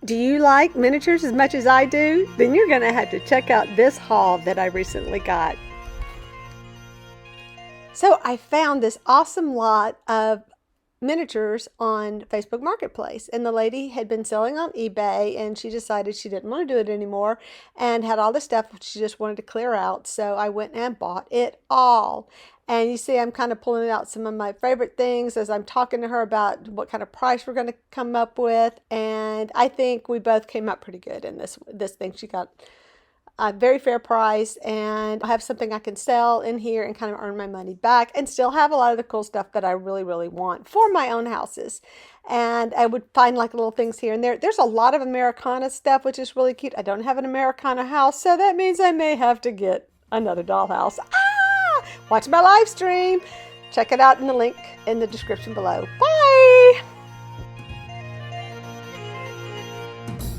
Do you like miniatures as much as I do? Then you're going to have to check out this haul that I recently got. So I found this awesome lot of miniatures on Facebook Marketplace, and the lady had been selling on eBay, and she decided she didn't want to do it anymore and had all the stuff she just wanted to clear out. So I went and bought it all. And you see I'm kind of pulling out some of my favorite things as I'm talking to her about what kind of price we're going to come up with, and I think we both came up pretty good in this thing. She got a very fair price, and I have something I can sell in here and kind of earn my money back and still have a lot of the cool stuff that I really, really want for my own houses. And I would find like little things here and there. There's a lot of Americana stuff, which is really cute. I don't have an Americana house, so that means I may have to get another dollhouse. Watch my live stream. Check it out in the link in the description below. Bye!